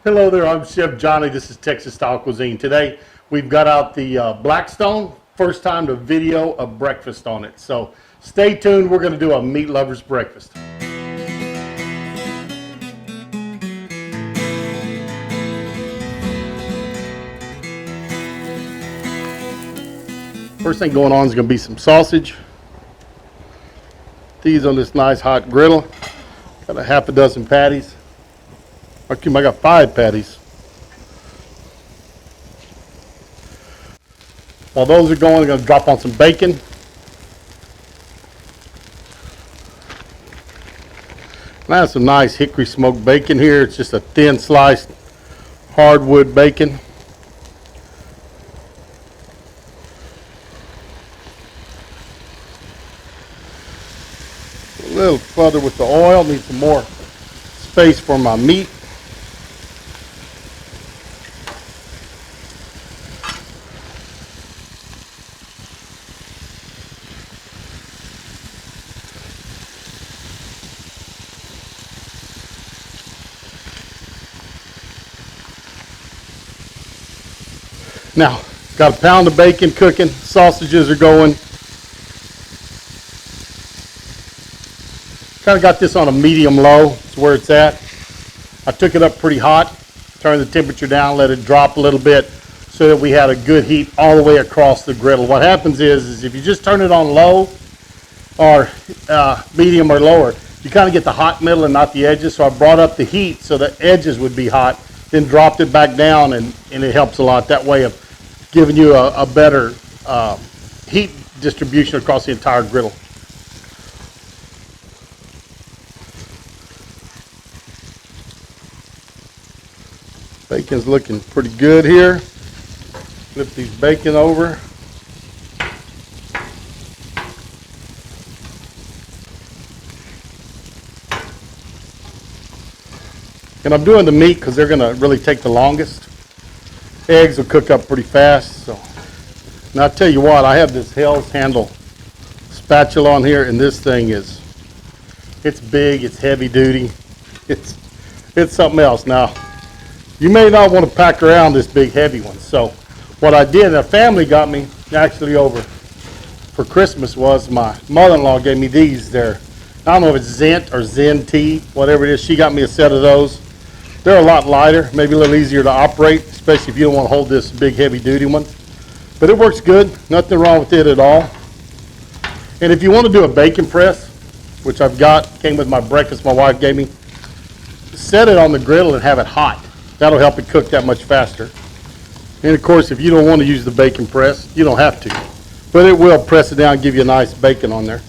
Hello there, I'm Chef Johnny. This is Texas Style Cuisine. Today we've got out the Blackstone. First time to video a breakfast on it. So stay tuned, we're going to do a meat lover's breakfast. First thing going on is going to be some sausage. These on this nice hot griddle. Got a half a dozen patties. I got 5 patties. While those are going, I'm going to drop on some bacon. And I have some nice hickory smoked bacon here. It's just a thin sliced hardwood bacon. A little further with the oil. Need some more space for my meat. Now, got a pound of bacon cooking, sausages are going. Kind of got this on a medium low, it's where it's at. I took it up pretty hot, turned the temperature down, let it drop a little bit so that we had a good heat all the way across the griddle. What happens is if you just turn it on low or medium or lower, you kind of get the hot middle and not the edges. So I brought up the heat so the edges would be hot, then dropped it back down, and it helps a lot that way of giving you a better heat distribution across the entire griddle. Bacon's looking pretty good here. Flip these bacon over. And I'm doing the meat because they're going to really take the longest. Eggs will cook up pretty fast. So, and I'll tell you what, I have this Hell's Handle spatula on here, and this thing it's big, it's heavy duty, it's something else. Now, you may not want to pack around this big heavy one. So, what I did, a family got me actually over for Christmas, was my mother-in-law gave me these. I don't know if it's Zent or Zen T, whatever it is. She got me a set of those. They're a lot lighter, maybe a little easier to operate, especially if you don't want to hold this big heavy duty one. But it works good, nothing wrong with it at all. And if you want to do a bacon press, which I've got, came with my breakfast my wife gave me, set it on the griddle and have it hot. That'll help it cook that much faster. And of course, if you don't want to use the bacon press, you don't have to. But it will press it down and give you a nice bacon on there.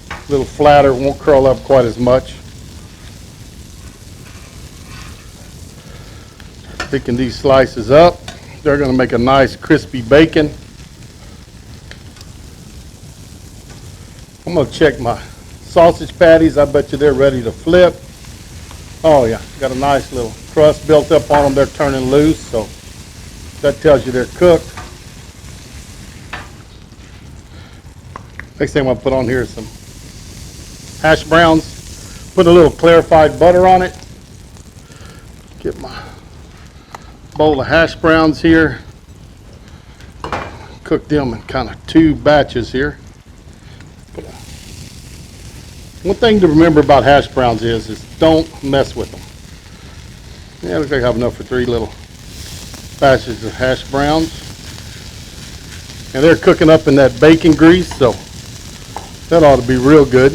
A little flatter, won't curl up quite as much. Picking these slices up, they're going to make a nice crispy bacon. I'm going to check my sausage patties. I bet you they're ready to flip. Oh yeah, got a nice little crust built up on them. They're turning loose, so that tells you they're cooked. Next thing I'm going to put on here is some hash browns. Put a little clarified butter on it. Get my bowl of hash browns here. Cook them in kind of 2 batches here. One thing to remember about hash browns is don't mess with them. Yeah, looks like I have enough for 3 little batches of hash browns. And they're cooking up in that bacon grease, so that ought to be real good.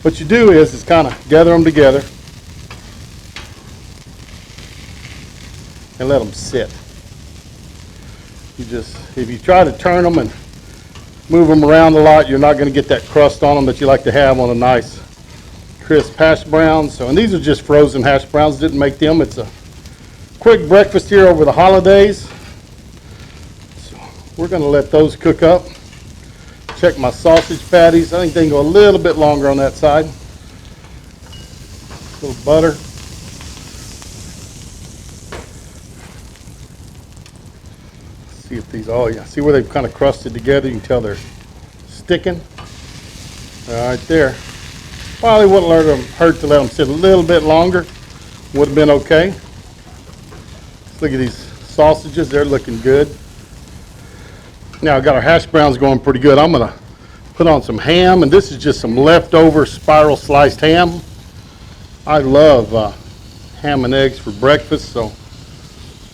What you do is kind of gather them together and let them sit. If you try to turn them and move them around a lot, you're not going to get that crust on them that you like to have on a nice crisp hash brown. So, and these are just frozen hash browns, didn't make them. It's a quick breakfast here over the holidays. So we're going to let those cook up. Check my sausage patties. I think they can go a little bit longer on that side. A little butter. See if these, oh yeah, see where they've kind of crusted together? You can tell they're sticking. Right there. Probably wouldn't hurt to let them sit a little bit longer. Would have been okay. Let's look at these sausages. They're looking good. Now I've got our hash browns going pretty good. I'm going to put on some ham, and this is just some leftover spiral sliced ham. I love ham and eggs for breakfast, so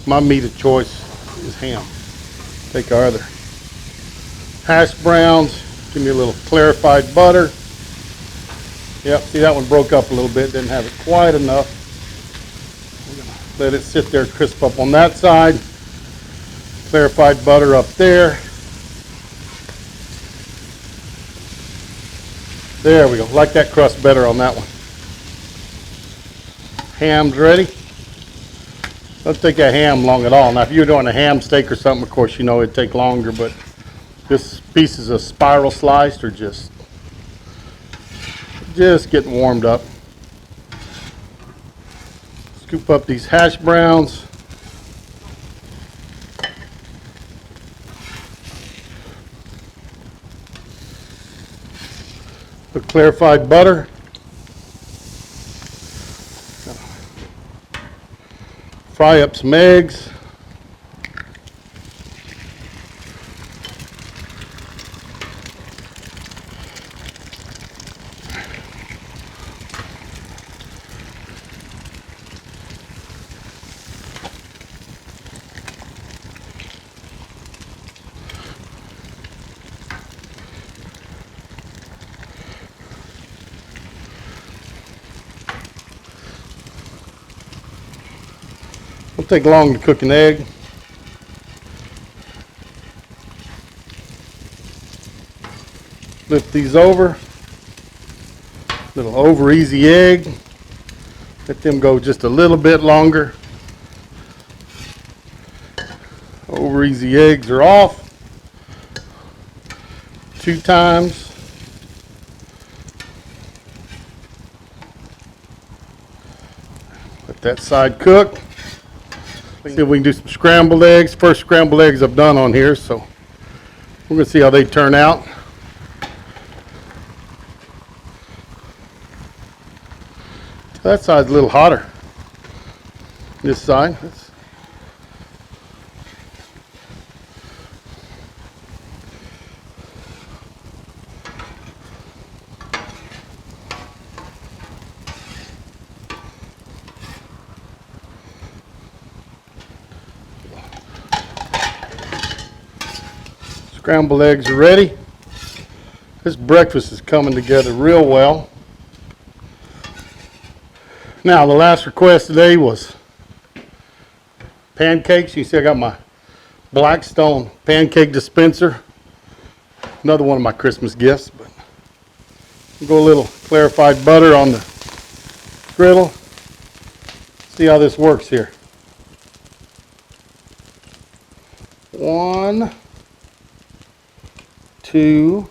my meat of choice is ham. Take our other hash browns. Give me a little clarified butter. Yep, see that one broke up a little bit, didn't have it quite enough. I'm gonna let it sit there, crisp up on that side. Clarified butter up there. There we go, like that crust better on that one. Ham's ready. Doesn't take that ham long at all. Now if you're doing a ham steak or something, of course you know it'd take longer, but this pieces of spiral sliced are just getting warmed up. Scoop up these hash browns. The clarified butter. Fry up some eggs. Won't take long to cook an egg. Flip these over. Little over easy egg. Let them go just a little bit longer. Over easy eggs are off. 2 times. Let that side cook. See if we can do some scrambled eggs. First scrambled eggs I've done on here, so we're going to see how they turn out. That side's a little hotter. This side. Scrambled eggs are ready. This breakfast is coming together real well. Now, the last request today was pancakes. You see I got my Blackstone pancake dispenser. Another one of my Christmas gifts. But we'll go a little clarified butter on the griddle. See how this works here. 1, 2,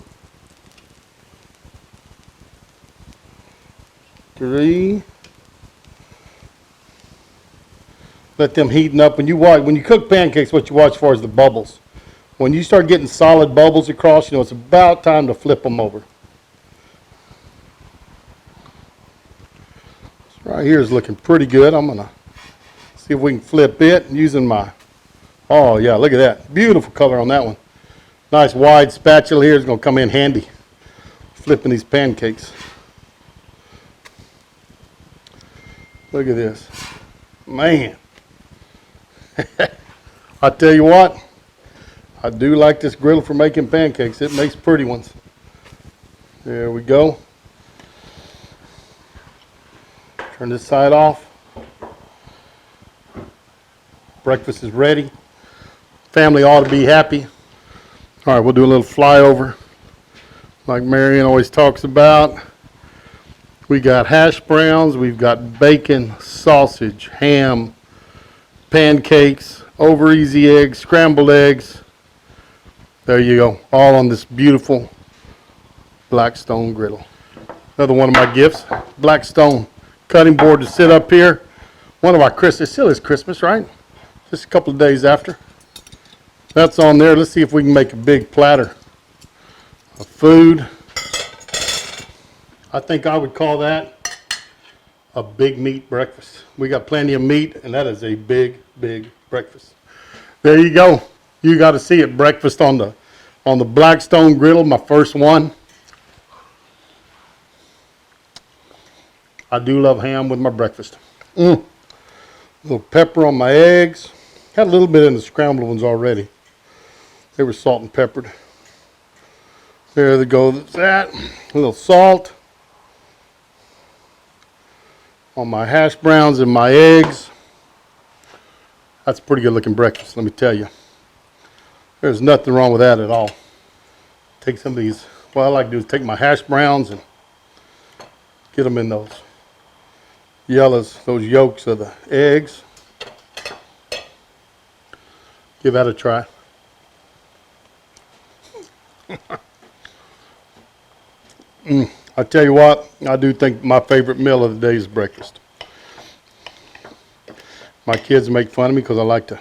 3. Let them heating up. When you cook pancakes, what you watch for is the bubbles. When you start getting solid bubbles across, you know it's about time to flip them over. This right here is looking pretty good. I'm gonna see if we can flip it using my, oh yeah, look at that. Beautiful color on that one. Nice wide spatula here is going to come in handy flipping these pancakes. Look at this. Man. I tell you what, I do like this griddle for making pancakes. It makes pretty ones. There we go. Turn this side off. Breakfast is ready. Family ought to be happy. All right, we'll do a little flyover like Marion always talks about. We got hash browns, we've got bacon, sausage, ham, pancakes, over easy eggs, scrambled eggs. There you go, all on this beautiful Blackstone griddle. Another one of my gifts, Blackstone cutting board to sit up here. One of our Christmas, still is Christmas, right? Just a couple of days after. That's on there. Let's see if we can make a big platter of food. I think I would call that a big meat breakfast. We got plenty of meat, and that is a big, big breakfast. There you go. You got to see it. Breakfast on the Blackstone Griddle, my first one. I do love ham with my breakfast. A little pepper on my eggs. Had a little bit in the scrambled ones already. They were salt and peppered. There they go. That's that. A little salt on my hash browns and my eggs. That's a pretty good looking breakfast, let me tell you. There's nothing wrong with that at all. Take some of these. What I like to do is take my hash browns and get them in those yellows, those yolks of the eggs. Give that a try. I tell you what, I do think my favorite meal of the day is breakfast. My kids make fun of me because I like to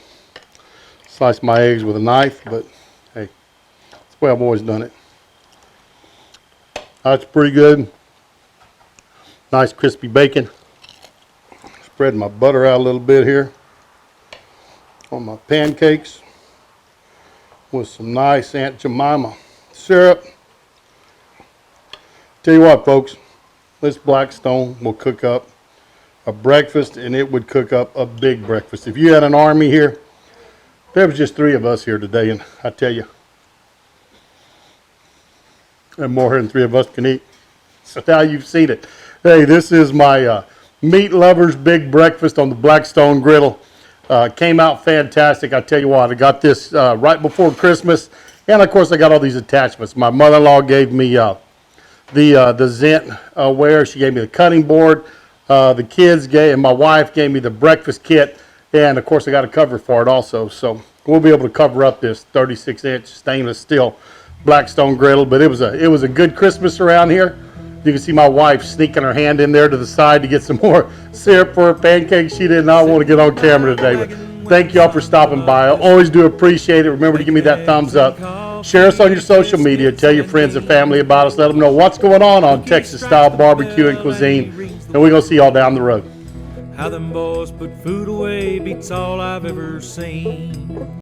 slice my eggs with a knife, but hey, that's the way I've always done it. That's pretty good. Nice crispy bacon. Spread my butter out a little bit here on my pancakes with some nice Aunt Jemima syrup. Tell you what, folks, this Blackstone will cook up a breakfast, and it would cook up a big breakfast. If you had an army here, there was just 3 of us here today, and I tell you, and more than 3 of us can eat. So now you've seen it. Hey, this is my meat lovers big breakfast on the Blackstone Griddle. Came out fantastic. I tell you what, I got this right before Christmas, and of course I got all these attachments. My mother-in-law gave me the Zent ware. She gave me the cutting board. The kids and my wife gave me the breakfast kit, and of course I got a cover for it also. So we'll be able to cover up this 36-inch stainless steel Blackstone Griddle. But it was a good Christmas around here. You can see my wife sneaking her hand in there to the side to get some more syrup for her pancakes. She did not want to get on camera today. But thank y'all for stopping by. I always do appreciate it. Remember to give me that thumbs up. Share us on your social media. Tell your friends and family about us. Let them know what's going on Texas-style barbecue and cuisine. And we're going to see y'all down the road. How them boys put food away beats all I've ever seen.